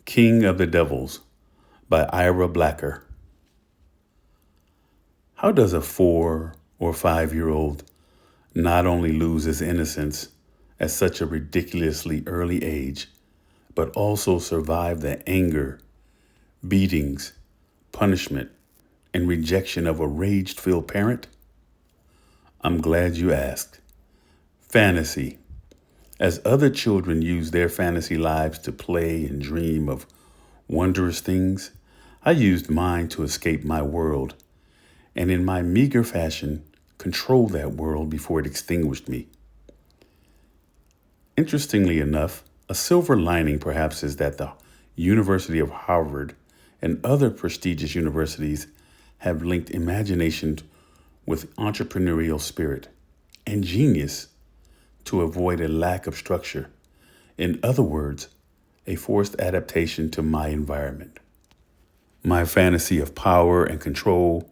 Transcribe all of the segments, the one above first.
King of the Devils by Ira Blacker. How does a 4 or 5-year-old not only lose his innocence at such a ridiculously early age, but also survive the anger, beatings, punishment, and rejection of a rage-filled parent? I'm glad you asked. Fantasy. As other children use their fantasy lives to play and dream of wondrous things, I used mine to escape my world, and in my meager fashion, control that world before it extinguished me. Interestingly enough, a silver lining perhaps is that the University of Harvard and other prestigious universities have linked imagination with entrepreneurial spirit and genius to avoid a lack of structure. In other words, a forced adaptation to my environment. My fantasy of power and control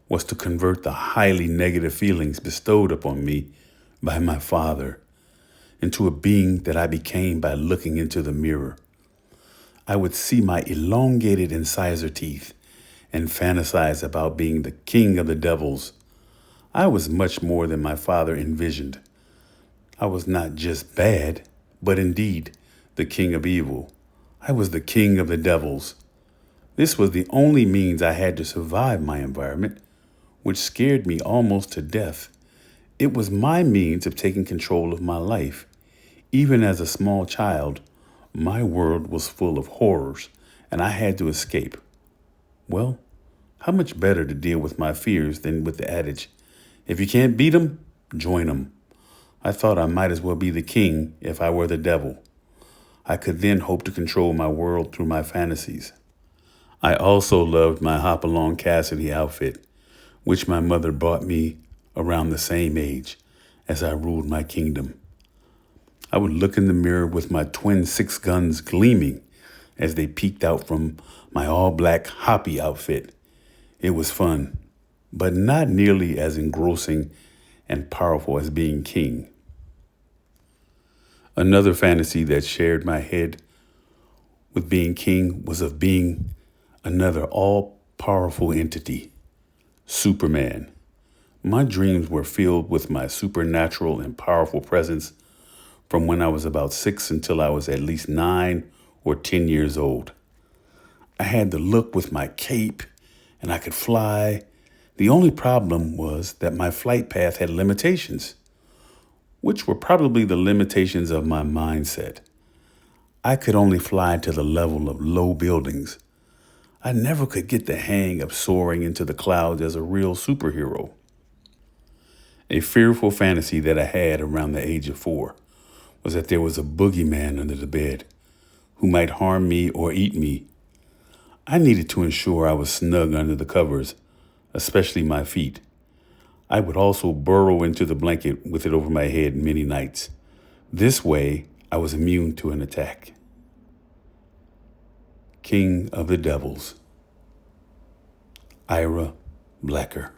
was to convert the highly negative feelings bestowed upon me by my father into a being that I became by looking into the mirror. I would see my elongated incisor teeth and fantasize about being the king of the devils. I was much more than my father envisioned. I was not just bad, but indeed the king of evil. I was the king of the devils. This was the only means I had to survive my environment, which scared me almost to death. It was my means of taking control of my life. Even as a small child, my world was full of horrors, and I had to escape. Well, how much better to deal with my fears than with the adage, if you can't beat 'em, join 'em. I thought I might as well be the king if I were the devil. I could then hope to control my world through my fantasies. I also loved my Hopalong Cassidy outfit, which my mother bought me around the same age as I ruled my kingdom. I would look in the mirror with my twin 6 guns gleaming as they peeked out from my all-black Hoppy outfit. It was fun, but not nearly as engrossing and powerful as being king. Another fantasy that shared my head with being king was of being another all-powerful entity, Superman. My dreams were filled with my supernatural and powerful presence from when I was about 6 until I was at least 9 or 10 years old. I had the look with my cape and I could fly. The only problem was that my flight path had limitations, which were probably the limitations of my mindset. I could only fly to the level of low buildings. I never could get the hang of soaring into the clouds as a real superhero. A fearful fantasy that I had around the age of 4 was that there was a boogeyman under the bed who might harm me or eat me. I needed to ensure I was snug under the covers, especially my feet. I would also burrow into the blanket with it over my head many nights. This way, I was immune to an attack. King of the Devils, Ira Blacker.